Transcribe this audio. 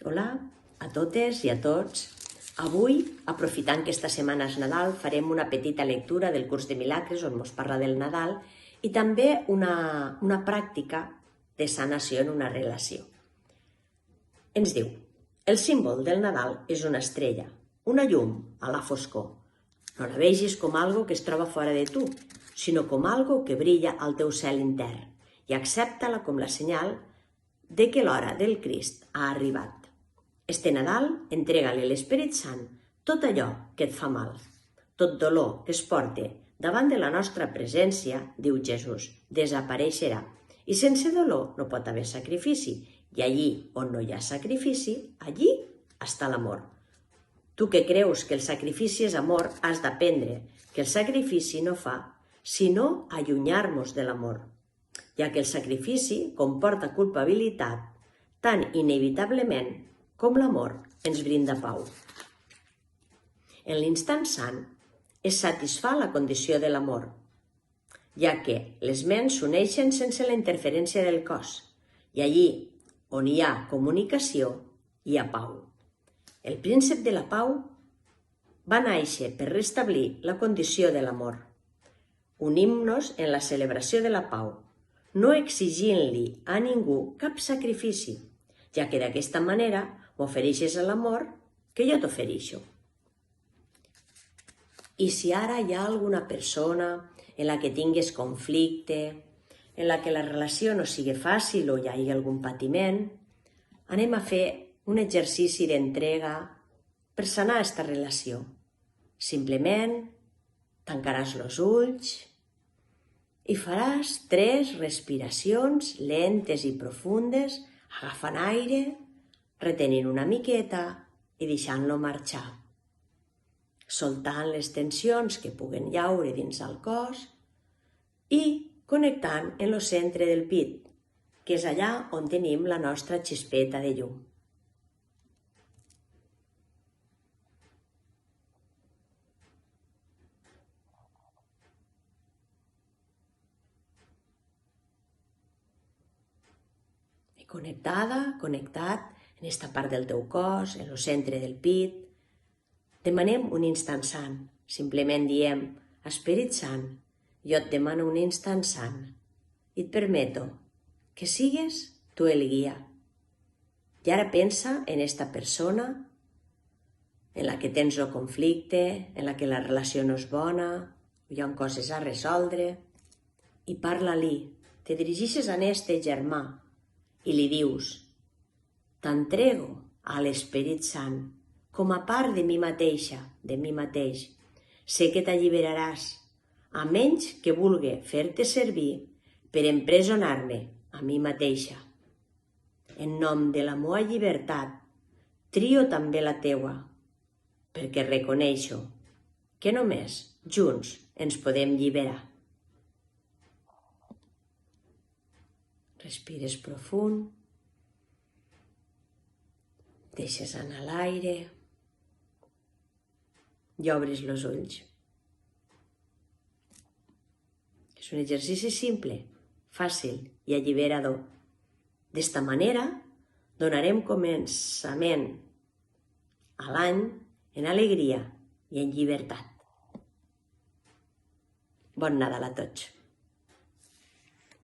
Hola a totes i a tots. Avui, aprofitant que esta setmana és Nadal, farem una petita lectura del curs de milagres on ens parla del Nadal i també una pràctica de sanació en una relació. Ens diu, el símbol del Nadal és una estrella, una llum a la foscor. No la vegis com algo que es troba fora de tu, sinó com algo que brilla al teu cel intern i accepta-la com la senyal de que l'hora del Crist ha arribat. Este Nadal, entrega-li a l'Esperit Sant tot allò que et fa mal. Tot dolor que es porta davant de la nostra presència, diu Jesús, desapareixerà. I sense dolor no pot haver sacrifici. I allí on no hi ha sacrifici, allí està l'amor. Tu que creus que el sacrifici és amor, has d'aprendre que el sacrifici no fa sinó allunyar-nos de l'amor, ja que el sacrifici comporta culpabilitat tan inevitablement com l'amor ens brinda pau. En l'instant sant es satisfà la condició de l'amor, ja que les ments s'uneixen sense la interferència del cos, i allí on hi ha comunicació hi ha pau. El príncep de la pau va néixer per restablir la condició de l'amor. Unim-nos en la celebració de la pau, no exigint-li a ningú cap sacrifici, ja que d'aquesta manera m'ofereixes l'amor que jo t'ofereixo. I si ara hi ha alguna persona en la que tingues conflicte, en la que la relació no sigui fàcil o hi hagi algun patiment, anem a fer un exercici d'entrega per sanar aquesta relació. Simplement tancaràs els ulls i faràs 3 respiracions lentes i profundes, agafant aire, retenint una miqueta i deixant-lo marxar, soltant les tensions que puguen llaure dins el cos i connectant en el centre del pit, que és allà on tenim la nostra xispeta de llum. I connectat en esta part del teu cos, en el centre del pit, demanem un instant sant. Simplement diem, Esperit Sant, jo et demano un instant sant i et permeto que sigues tu el guia. I ara pensa en esta persona en la que tens el conflicte, en la que la relació no és bona, hi ha coses a resoldre, i parla-li, te dirigeixes a este germà i li dius, t'entrego a l'Esperit Sant com a part de mi mateixa, de mi mateix. Sé que t'alliberaràs, a menys que vulgui fer-te servir per empresonar-me a mi mateixa. En nom de la meua llibertat, trio també la teua, perquè reconeixo que només junts ens podem alliberar. Respires profund, deixes anar l'aire i obres els ulls. És un exercici simple, fàcil i alliberador. D'esta manera donarem començament a l'any en alegria i en llibertat. Bon Nadal a tots!